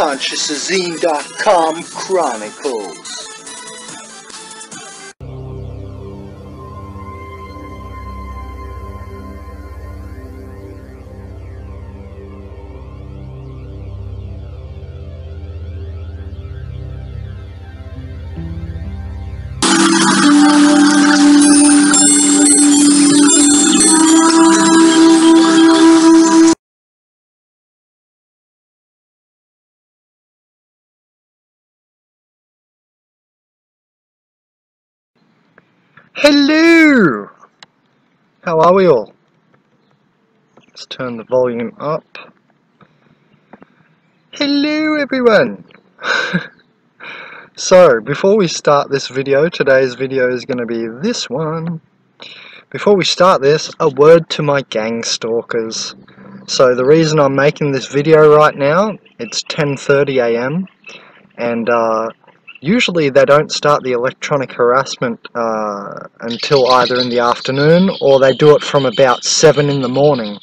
consciousazine.com Chronicles. Hello! How are we all? Let's turn the volume up. Hello everyone! So, before we start this video, today's video is going to be this one. Before we start this, a word to my gang stalkers. So the reason I'm making this video right now, it's 10:30 AM and usually they don't start the electronic harassment until either in the afternoon or they do it from about 7 in the morning.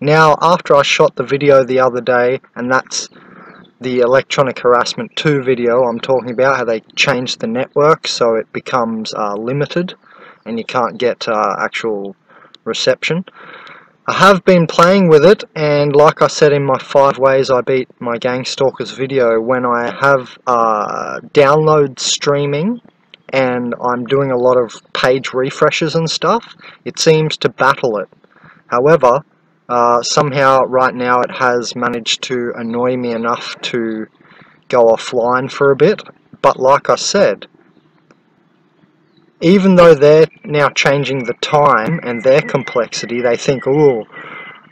Now, after I shot the video the other day, and that's the electronic harassment 2 video I'm talking about, how they changed the network so it becomes limited and you can't get actual reception. I have been playing with it, and like I said in my 5 ways I beat my gang stalkers video, when I have download streaming and I'm doing a lot of page refreshes and stuff, it seems to battle it. However, somehow right now it has managed to annoy me enough to go offline for a bit. But like I said, even though they're now changing the time and their complexity, they think, oh,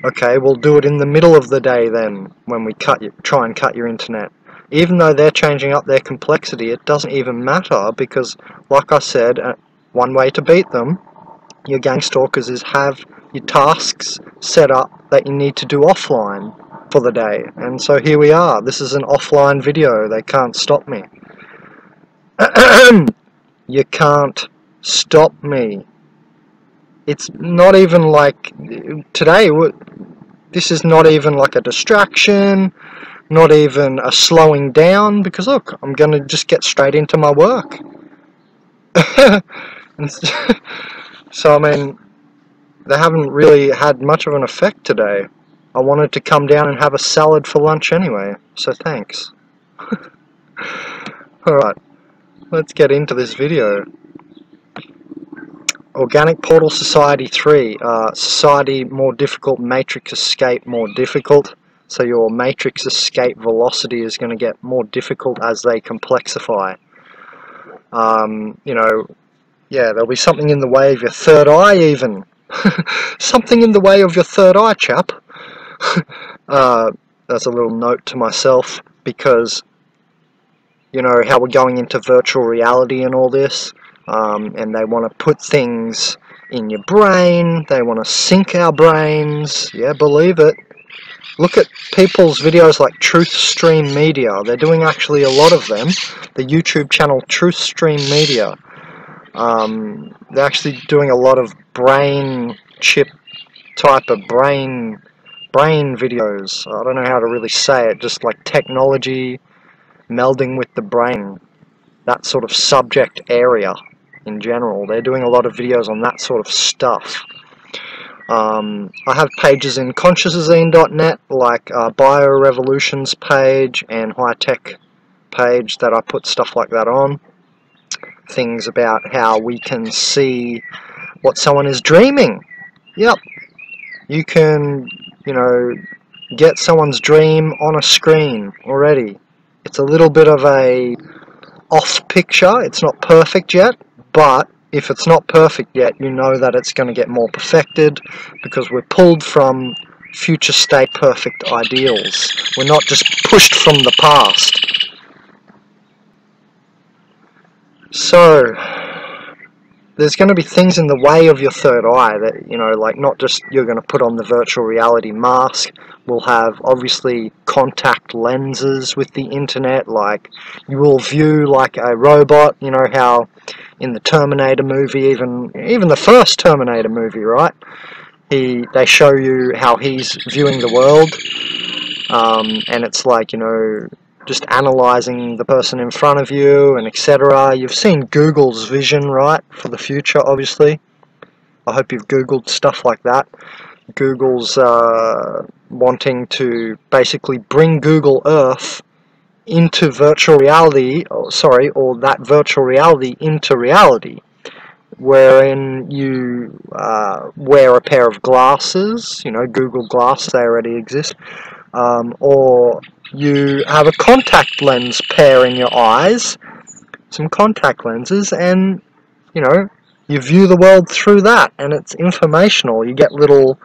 okay, we'll do it in the middle of the day then, when we try and cut your internet. Even though they're changing up their complexity, it doesn't even matter, because, like I said, one way to beat them, your gang stalkers, is have your tasks set up that you need to do offline for the day. And so here we are. This is an offline video. They can't stop me. You can't stop me. It's not even like today, this is not even like a distraction, not even a slowing down, because look, I'm going to just get straight into my work. So I mean, they haven't really had much of an effect today. I wanted to come down and have a salad for lunch anyway, so thanks. Alright, let's get into this video. Organic Portal Society 3, Society more difficult, Matrix Escape more difficult. So your Matrix Escape velocity is going to get more difficult as they complexify. You know, yeah, there'll be something in the way of your third eye even. Something in the way of your third eye, chap. That's a little note to myself, because, you know, how we're going into virtual reality and all this. And they want to put things in your brain, they want to sync our brains, yeah, believe it. Look at people's videos like Truth Stream Media, they're doing actually a lot of them, the YouTube channel Truth Stream Media. They're actually doing a lot of brain chip type of brain videos. I don't know how to really say it, just like technology melding with the brain, that sort of subject area. In general, they're doing a lot of videos on that sort of stuff. I have pages in consciousazine.net, like Biorevolution's page and High Tech page, that I put stuff like that on. Things about how we can see what someone is dreaming. Yep, you can, you know, get someone's dream on a screen already. It's a little bit of a off picture, it's not perfect yet. But if it's not perfect yet, you know that it's going to get more perfected, because we're pulled from future state perfect ideals. We're not just pushed from the past. So, there's going to be things in the way of your third eye that, you know, like not just you're going to put on the virtual reality mask. We'll have obviously contact lenses with the internet, like you will view like a robot, you know how in the Terminator movie, even the first Terminator movie, right? They show you how he's viewing the world. and it's like, you know, just analyzing the person in front of you and etc. You've seen Google's vision, right, for the future, obviously. I hope you've Googled stuff like that. Google's wanting to basically bring Google Earth into virtual reality, or that virtual reality into reality, wherein you wear a pair of glasses, you know, Google Glass, they already exist, or you have a contact lens pair in your eyes, some contact lenses, and, you know, you view the world through that, and it's informational. You get little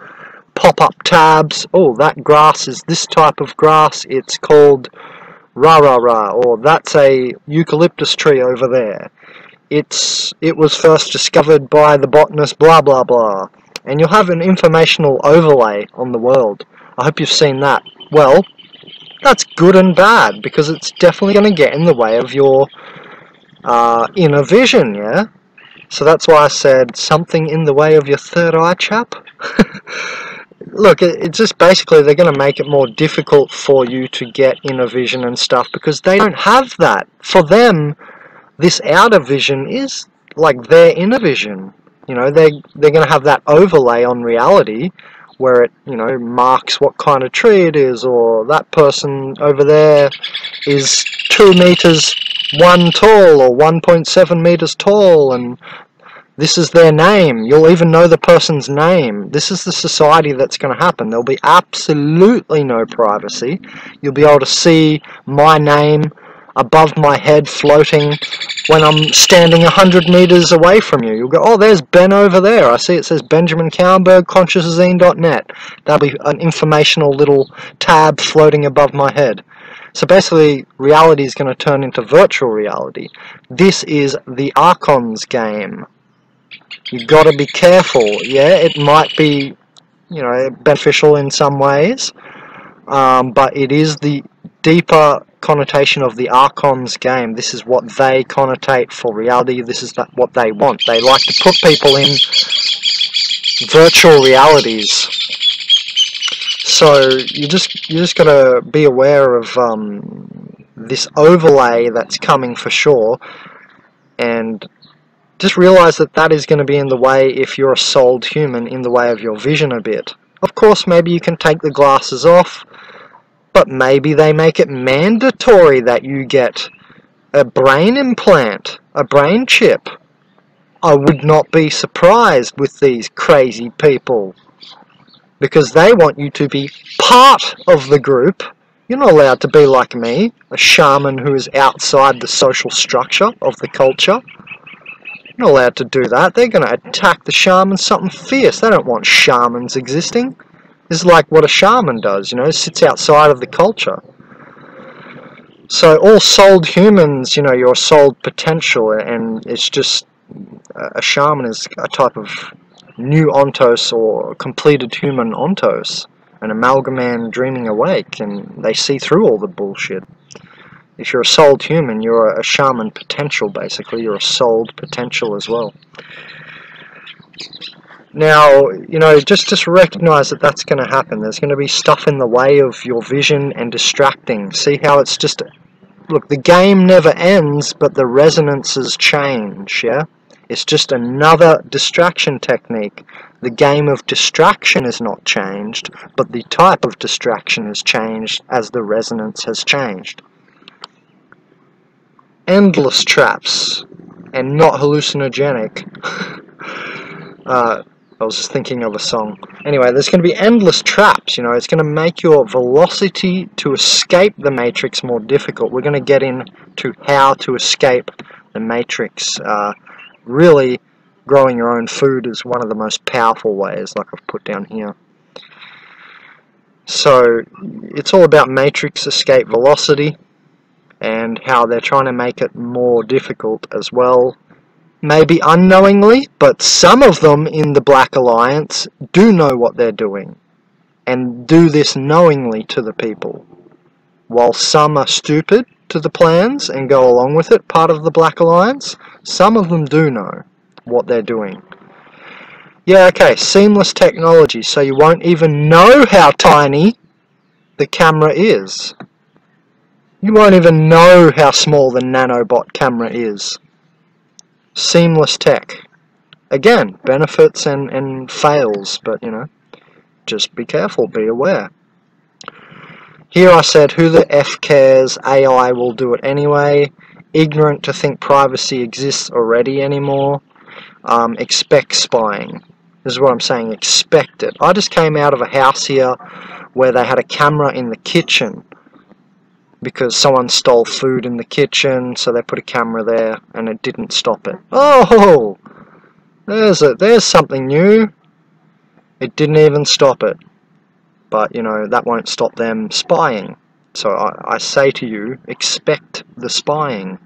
pop-up tabs. Oh, that grass is this type of grass, it's called rah-rah-rah, or that's a eucalyptus tree over there. It was first discovered by the botanist blah blah blah. And you'll have an informational overlay on the world. I hope you've seen that. Well, that's good and bad, because it's definitely going to get in the way of your inner vision, yeah? So that's why I said something in the way of your third eye, chap. Look, it's just basically they're going to make it more difficult for you to get inner vision and stuff, because they don't have that. For them, this outer vision is like their inner vision. You know, they're going to have that overlay on reality where it, you know, marks what kind of tree it is, or that person over there is 2 meters 1 tall or 1.7 meters tall, and this is their name. You'll even know the person's name. This is the society that's going to happen. There'll be absolutely no privacy. You'll be able to see my name above my head floating when I'm standing 100 meters away from you. You'll go, oh, there's Ben over there. I see it says Benjamin Cowenberg, consciousazine.net. That'll be an informational little tab floating above my head. So basically, reality is going to turn into virtual reality. This is the Archon's game. You've got to be careful. Yeah, it might be, you know, beneficial in some ways, but it is the deeper connotation of the Archon's game. This is what they connotate for reality. This is what they want. They like to put people in virtual realities. So you just got to be aware of this overlay that's coming for sure, and just realize that that is going to be in the way, if you're a souled human, in the way of your vision a bit. Of course, maybe you can take the glasses off, but maybe they make it mandatory that you get a brain implant, a brain chip. I would not be surprised with these crazy people, because they want you to be part of the group. You're not allowed to be like me, a shaman who is outside the social structure of the culture. You're not allowed to do that. They're going to attack the shaman something fierce. They don't want shamans existing. This is like what a shaman does, you know, sits outside of the culture. So all souled humans, you know, your souled potential, and it's just, a shaman is a type of new ontos, or completed human ontos, an amalgaman dreaming awake, and they see through all the bullshit. If you're a souled human, you're a shaman potential, basically. You're a souled potential as well. Now, you know, just recognize that that's going to happen. There's going to be stuff in the way of your vision and distracting. See how it's just... Look, the game never ends, but the resonances change, yeah? It's just another distraction technique. The game of distraction is not changed, but the type of distraction has changed as the resonance has changed. Endless traps, and not hallucinogenic. I was just thinking of a song. Anyway, there's going to be endless traps, you know. It's going to make your velocity to escape the matrix more difficult. We're going to get into how to escape the matrix. Really, growing your own food is one of the most powerful ways, like I've put down here. So, it's all about matrix escape velocity, and how they're trying to make it more difficult as well. Maybe unknowingly, but some of them in the Black Alliance do know what they're doing, and do this knowingly to the people. While some are stupid to the plans and go along with it, part of the Black Alliance, some of them do know what they're doing. Yeah, okay, seamless technology, so you won't even know how tiny the camera is. You won't even know how small the nanobot camera is. Seamless tech. Again, benefits and fails, but you know, just be careful, be aware. Here I said, who the F cares, AI will do it anyway. Ignorant to think privacy exists already anymore. Expect spying. This is what I'm saying, expect it. I just came out of a house here where they had a camera in the kitchen because someone stole food in the kitchen, so they put a camera there and it didn't stop it. Oh, there's something new. It didn't even stop it. But, you know, that won't stop them spying. So I say to you, expect the spying.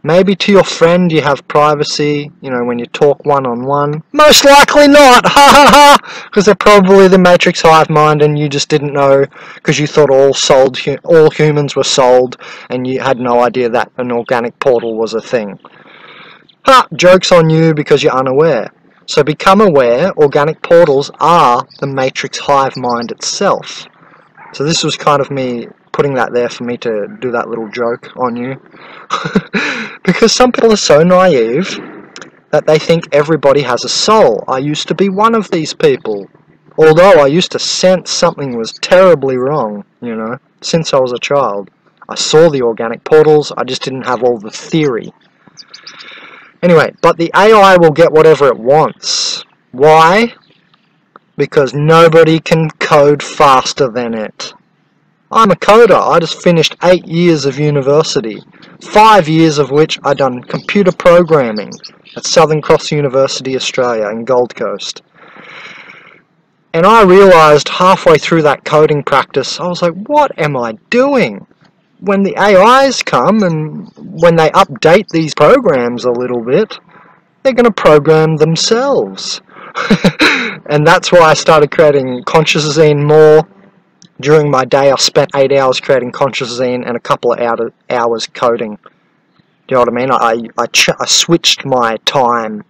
Maybe to your friend you have privacy, you know, when you talk one-on-one. Most likely not, ha ha ha! Because they're probably the Matrix hive mind and you just didn't know because you thought all humans were sold and you had no idea that an organic portal was a thing. Ha! Joke's on you because you're unaware. So become aware, organic portals are the Matrix hive mind itself. So this was kind of me putting that there for me to do that little joke on you. Because some people are so naive that they think everybody has a soul. I used to be one of these people. Although I used to sense something was terribly wrong, you know, since I was a child. I saw the organic portals, I just didn't have all the theory. Anyway, but the AI will get whatever it wants. Why? Because nobody can code faster than it. I'm a coder. I just finished 8 years of university, 5 years of which I done computer programming at Southern Cross University, Australia, in Gold Coast. And I realised halfway through that coding practice, I was like, what am I doing? When the AIs come and when they update these programs a little bit, they're going to program themselves. And that's why I started creating consciousazine more. During my day I spent 8 hours creating consciousazine and a couple of hours coding. Do you know what I mean? I switched my time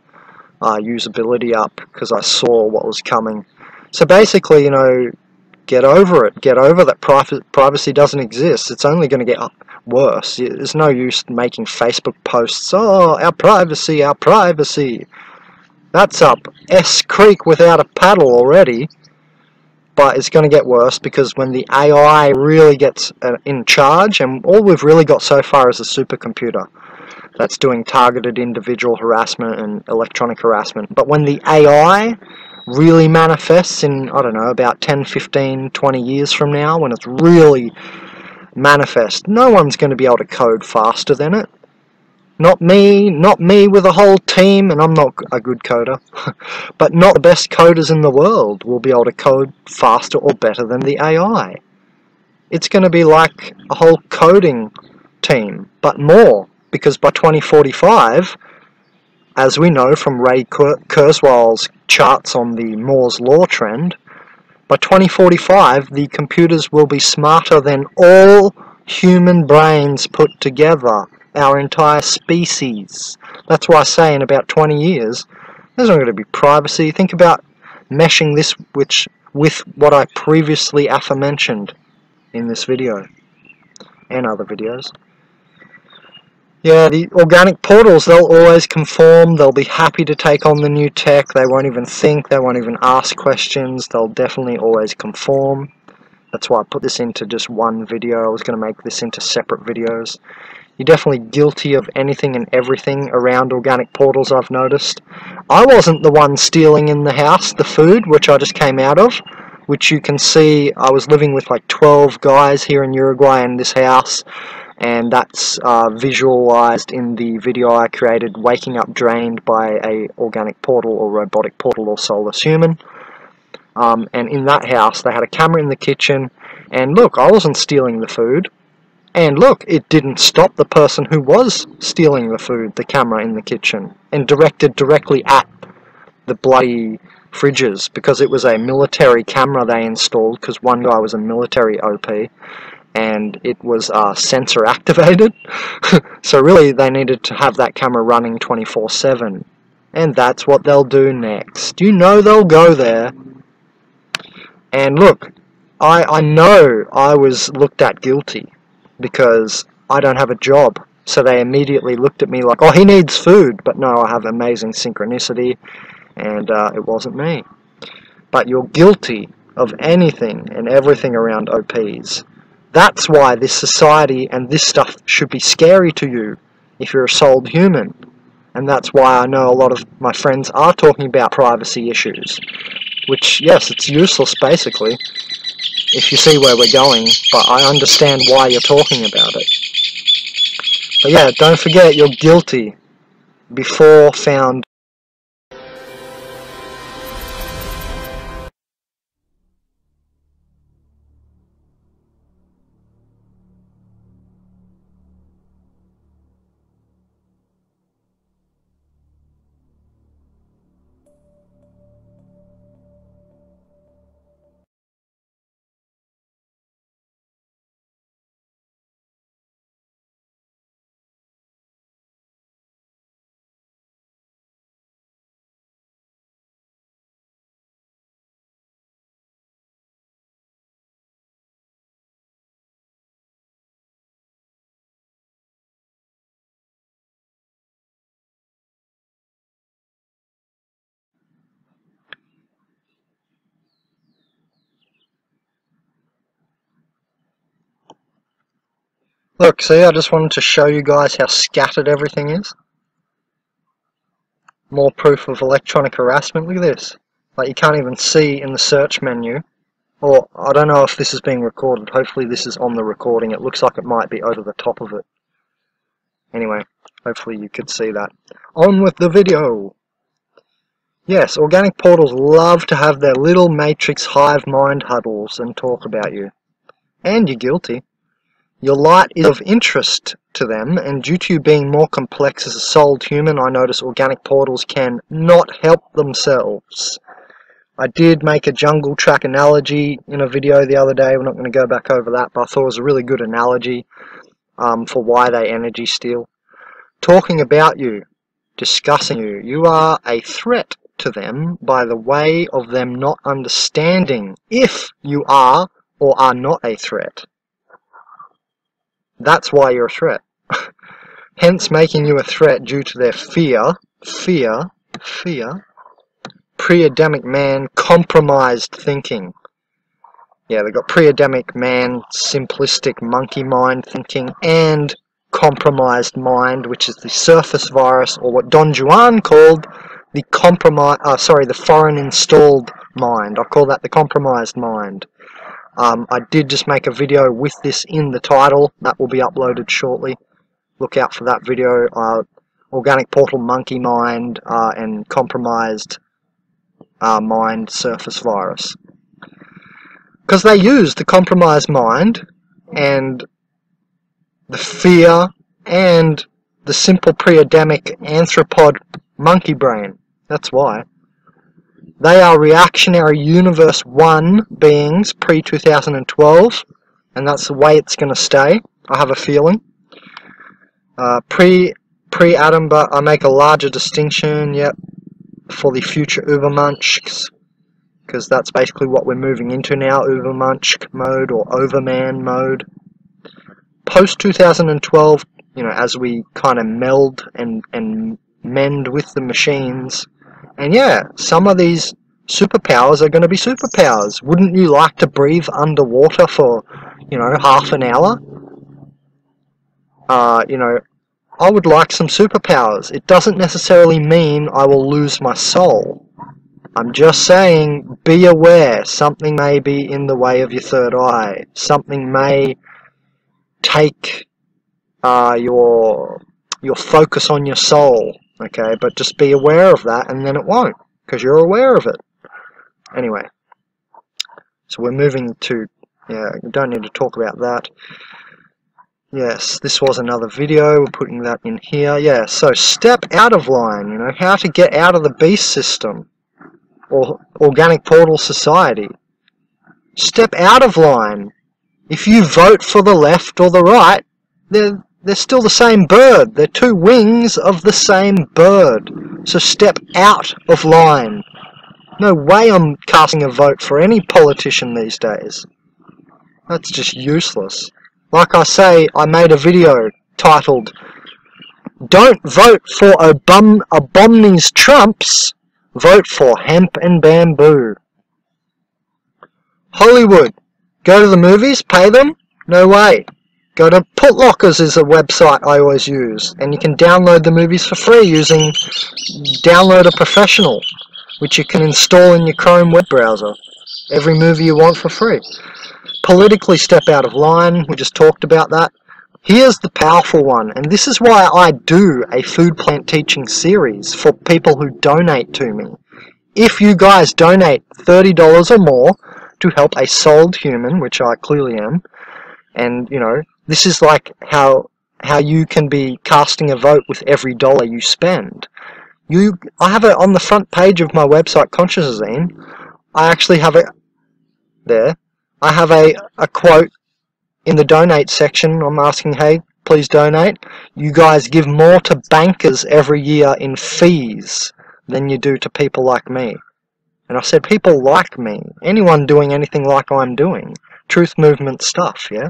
usability up because I saw what was coming. So basically, you know, get over it. Get over that privacy doesn't exist. It's only going to get worse. There's no use making Facebook posts, oh, our privacy, our privacy. That's up S Creek without a paddle already. But it's going to get worse because when the AI really gets in charge, and all we've really got so far is a supercomputer that's doing targeted individual harassment and electronic harassment. But when the AI really manifests in, I don't know, about 10, 15, 20 years from now, when it's really manifest, no one's going to be able to code faster than it. Not me with a whole team, and I'm not a good coder, but not the best coders in the world will be able to code faster or better than the AI. It's going to be like a whole coding team, but more, because by 2045, as we know from Ray Kurzweil's charts on the Moore's Law trend, by 2045 the computers will be smarter than all human brains put together. Our entire species. That's why I say in about 20 years, there's not going to be privacy. Think about meshing this with what I previously aforementioned in this video and other videos. Yeah, the organic portals, they'll always conform. They'll be happy to take on the new tech. They won't even think. They won't even ask questions. They'll definitely always conform. That's why I put this into just one video. I was going to make this into separate videos. You're definitely guilty of anything and everything around organic portals, I've noticed. I wasn't the one stealing in the house the food, which I just came out of, which you can see I was living with like 12 guys here in Uruguay in this house, and that's visualized in the video I created, Waking Up Drained by a Organic Portal or Robotic Portal or Soulless Human. And in that house they had a camera in the kitchen, and look, I wasn't stealing the food. And look, it didn't stop the person who was stealing the food, the camera in the kitchen, and directed directly at the bloody fridges, because it was a military camera they installed, because one guy was a military OP, and it was sensor activated. So really they needed to have that camera running 24/7. And that's what they'll do next. You know they'll go there. And look, I know I was looked at guilty because I don't have a job. So they immediately looked at me like, oh, he needs food. But no, I have amazing synchronicity, and it wasn't me. But you're guilty of anything and everything around OPs. That's why this society and this stuff should be scary to you if you're a souled human. And that's why I know a lot of my friends are talking about privacy issues. Which, yes, it's useless basically, if you see where we're going, but I understand why you're talking about it. But yeah, don't forget you're guilty before found. Look, see, I just wanted to show you guys how scattered everything is. More proof of electronic harassment. Look at this. Like, you can't even see in the search menu. Or, I don't know if this is being recorded. Hopefully this is on the recording. It looks like it might be over the top of it. Anyway, hopefully you could see that. On with the video! Yes, organic portals love to have their little matrix hive mind huddles and talk about you. And you're guilty. Your light is of interest to them, and due to you being more complex as a souled human, I notice organic portals can not help themselves. I did make a jungle track analogy in a video the other day. We're not going to go back over that, but I thought it was a really good analogy for why they energy steal. Talking about you, discussing you, you are a threat to them by the way of them not understanding if you are or are not a threat. That's why you're a threat. Hence making you a threat due to their fear, pre-Adamic man, compromised thinking. Yeah, they've got pre-Adamic man, simplistic monkey mind thinking, and compromised mind, which is the surface virus, or what Don Juan called the the foreign installed mind. I call that the compromised mind. I did just make a video with this in the title. That will be uploaded shortly. Look out for that video. Organic portal monkey mind and compromised mind surface virus. Because they use the compromised mind and the fear and the simple pre-Adamic anthropod monkey brain. That's why. They are reactionary Universe 1 beings pre-2012, and that's the way it's going to stay, I have a feeling. Pre-Adam, but I make a larger distinction, yep, for the future Ubermunchs, because that's basically what we're moving into now, Ubermunch mode or Overman mode. Post-2012, you know, as we kind of meld and mend with the machines. And yeah, some of these superpowers are going to be superpowers. Wouldn't you like to breathe underwater for, you know, half an hour? You know, I would like some superpowers. It doesn't necessarily mean I will lose my soul. I'm just saying, be aware. Something may be in the way of your third eye. Something may take your focus on your soul. Okay, but just be aware of that, and then it won't, because you're aware of it. Anyway, so we're moving to, yeah, we don't need to talk about that. Yes, this was another video, we're putting that in here. Yeah, so step out of line, you know, how to get out of the beast system, or organic portal society. Step out of line. If you vote for the left or the right, they're still the same bird. They're two wings of the same bird. So step out of line. No way I'm casting a vote for any politician these days. That's just useless. Like I say, I made a video titled, "Don't vote for Obama's Trumps, vote for hemp and bamboo." Hollywood, go to the movies, pay them? No way. Go to Putlockers is a website I always use, and you can download the movies for free using Downloader Professional, which you can install in your Chrome web browser. Every movie you want for free. Politically step out of line, we just talked about that. Here's the powerful one, and this is why I do a food plant teaching series for people who donate to me. If you guys donate $30 or more to help a souled human, which I clearly am, and you know, this is like how you can be casting a vote with every dollar you spend. I have it on the front page of my website, consciousazine. I actually have it there. I have a quote in the donate section. I'm asking, hey, please donate. You guys give more to bankers every year in fees than you do to people like me. And I said people like me. Anyone doing anything like I'm doing. Truth movement stuff, yeah?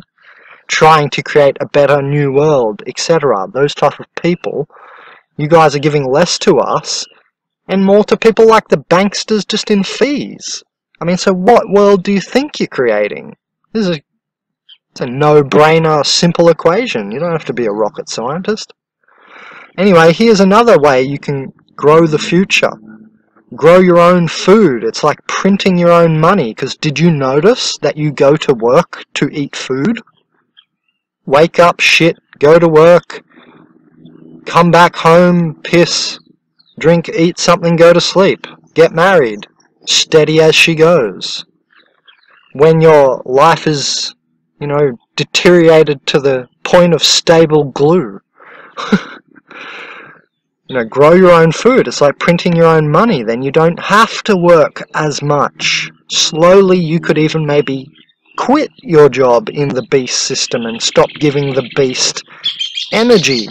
Trying to create a better new world, etc. Those type of people. You guys are giving less to us and more to people like the banksters just in fees. I mean, so what world do you think you're creating? It's a no-brainer, simple equation. You don't have to be a rocket scientist. Anyway, here's another way you can grow the future. Grow your own food. It's like printing your own money, because did you notice that you go to work to eat food? Wake up, shit, go to work, come back home, piss, drink, eat something, go to sleep, get married. Steady as she goes. When your life is, you know, deteriorated to the point of stable glue. You know, grow your own food. It's like printing your own money. Then you don't have to work as much. Slowly you could even maybe quit your job in the beast system and stop giving the beast energy.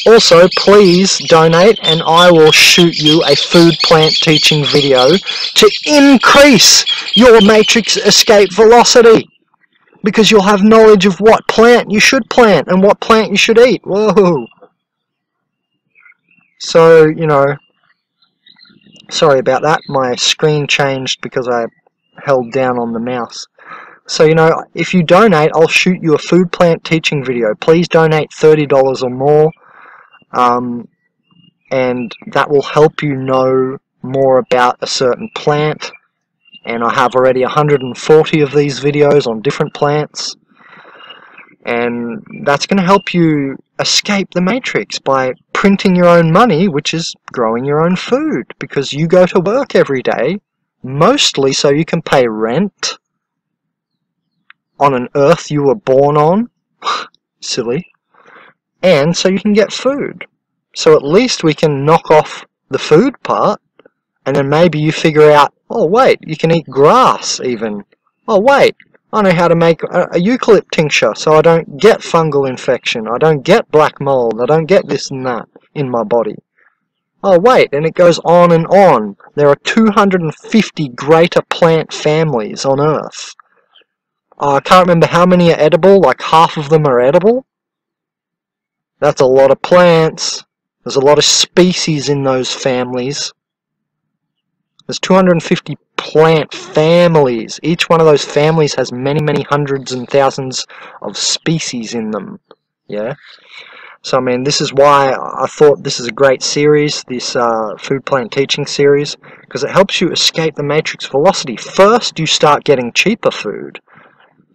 Also, please donate and I will shoot you a food plant teaching video to increase your matrix escape velocity. Because you'll have knowledge of what plant you should plant and what plant you should eat. Whoa. So, you know, sorry about that. My screen changed because I held down on the mouse. So, you know, if you donate, I'll shoot you a food plant teaching video. Please donate $30 or more. And that will help you know more about a certain plant. And I have already 140 of these videos on different plants. And that's going to help you escape the matrix by printing your own money, which is growing your own food. Because you go to work every day, mostly so you can pay rent on an earth you were born on. Silly. And so you can get food. So at least we can knock off the food part, and then maybe you figure out, oh wait, you can eat grass even. Oh wait, I know how to make a eucalypt tincture so I don't get fungal infection, I don't get black mold, I don't get this and that in my body. Oh wait, and it goes on and on. There are 250 greater plant families on Earth. I can't remember how many are edible, like half of them are edible. That's a lot of plants. There's a lot of species in those families. There's 250 plant families. Each one of those families has many, many hundreds and thousands of species in them. Yeah? So, I mean, this is why I thought this is a great series, this food plant teaching series, because it helps you escape the matrix velocity. First, you start getting cheaper food,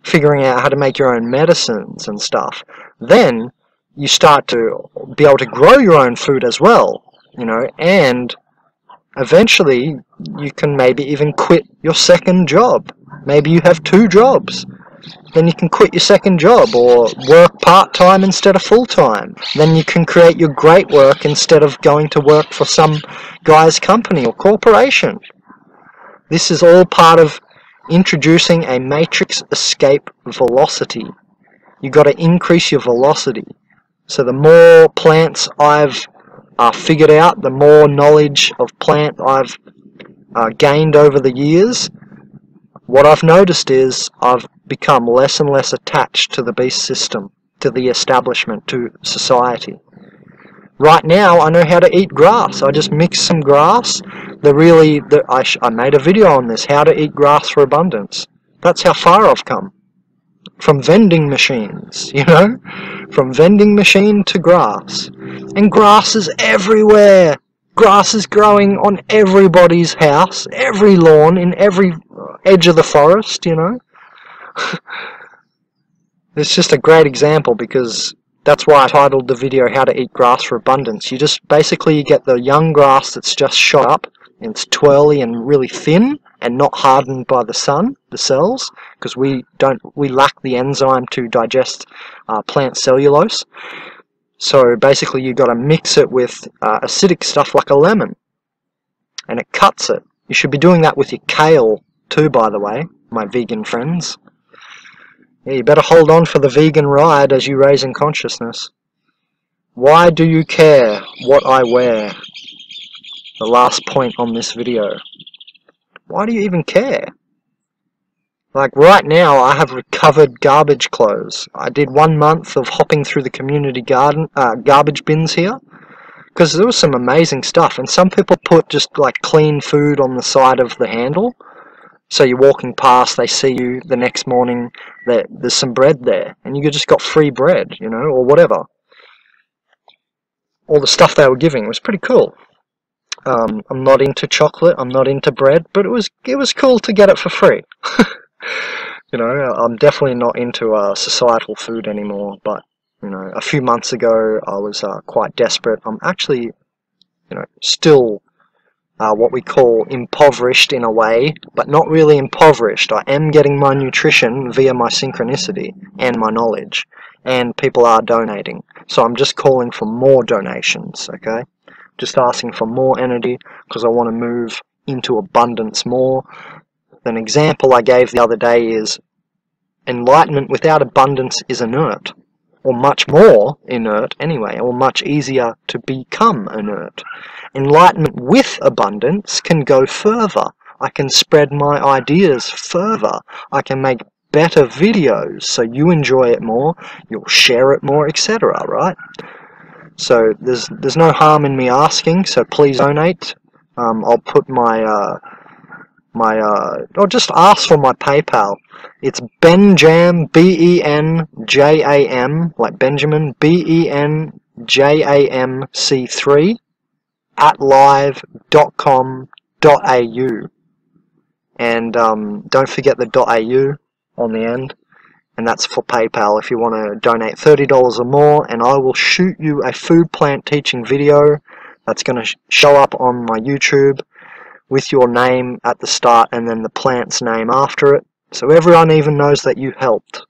figuring out how to make your own medicines and stuff. Then, you start to be able to grow your own food as well, you know, and eventually you can maybe even quit your second job. Maybe you have 2 jobs. Then you can quit your second job or work part-time instead of full-time. Then you can create your great work instead of going to work for some guy's company or corporation. This is all part of introducing a matrix escape velocity. You've got to increase your velocity. So the more plants I've figured out, the more knowledge of plant I've gained over the years, what I've noticed is I've become less and less attached to the beast system, to the establishment, to society. Right now, I know how to eat grass. I just mix some grass. I made a video on this, how to eat grass for abundance. That's how far I've come. From vending machines, you know? From vending machine to grass. And grass is everywhere. Grass is growing on everybody's house, every lawn, in every edge of the forest, you know? It's just a great example, because that's why I titled the video How to Eat Grass for Abundance. You just basically get the young grass that's just shot up, and it's twirly and really thin and not hardened by the sun, the cells, because we lack the enzyme to digest plant cellulose. So basically you got to mix it with acidic stuff like a lemon, and it cuts it. You should be doing that with your kale too, by the way, my vegan friends. Yeah, you better hold on for the vegan ride as you raise in consciousness. Why do you care what I wear? The last point on this video. Why do you even care? Like right now, I have recovered garbage clothes. I did 1 month of hopping through the community garden garbage bins here, because there was some amazing stuff. And some people put just like clean food on the side of the handle. So you're walking past, they see you the next morning, there's some bread there, and you just got free bread, you know, or whatever. All the stuff they were giving was pretty cool. I'm not into chocolate, I'm not into bread, but it was cool to get it for free. You know, I'm definitely not into societal food anymore, but, you know, a few months ago I was quite desperate. I'm actually, you know, still what we call impoverished in a way, but not really impoverished. I am getting my nutrition via my synchronicity and my knowledge, and people are donating. So I'm just calling for more donations, okay? Just asking for more energy, because I want to move into abundance more. An example I gave the other day is enlightenment without abundance is inert, or much more inert anyway, or much easier to become inert. Enlightenment with abundance can go further. I can spread my ideas further. I can make better videos so you enjoy it more, you'll share it more, etc., right? So there's no harm in me asking, so please donate. I'll put my or just ask for my PayPal. It's Benjam, B-E-N-J-A-M, like Benjamin, B-E-N-J-A-M-C3 @live.com.au, and don't forget the .au on the end, and that's for PayPal if you want to donate $30 or more, and I will shoot you a food plant teaching video that's going to show up on my YouTube with your name at the start and then the plant's name after it, so everyone even knows that you helped.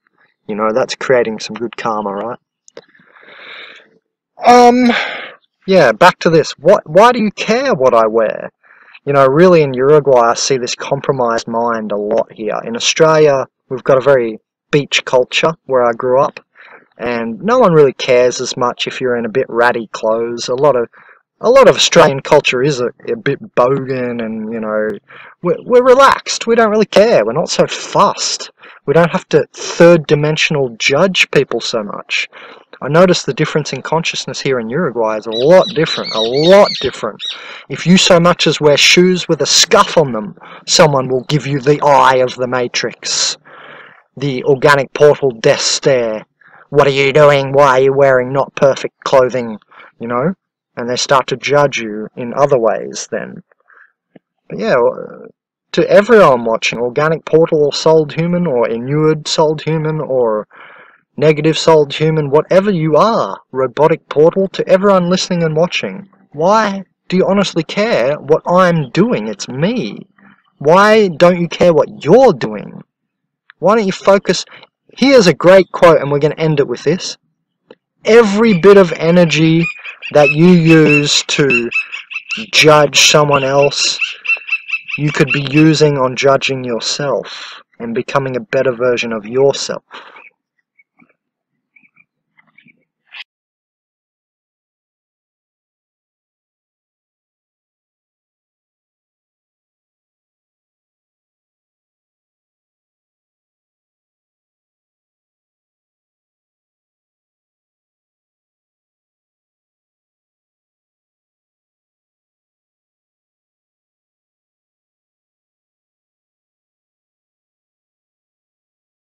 You know, that's creating some good karma, right? Yeah, back to this. Why do you care what I wear? You know, really in Uruguay I see this compromised mind a lot here. In Australia, we've got a very beach culture where I grew up, and no one really cares as much if you're in a bit ratty clothes. A lot of Australian culture is a bit bogan, and, you know, we're relaxed. We don't really care. We're not so fussed. We don't have to third-dimensional judge people so much. I noticed the difference in consciousness here in Uruguay is a lot different, a lot different. If you so much as wear shoes with a scuff on them, someone will give you the eye of the Matrix, the organic portal death stare. What are you doing? Why are you wearing not perfect clothing? You know? And they start to judge you in other ways then. But yeah, to everyone watching, organic portal or souled human, or inured souled human, or negative souled human, whatever you are, robotic portal, to everyone listening and watching, why do you honestly care what I'm doing? It's me. Why don't you care what you're doing? Why don't you focus? Here's a great quote, and we're going to end it with this. Every bit of energy that you use to judge someone else, you could be using on judging yourself and becoming a better version of yourself.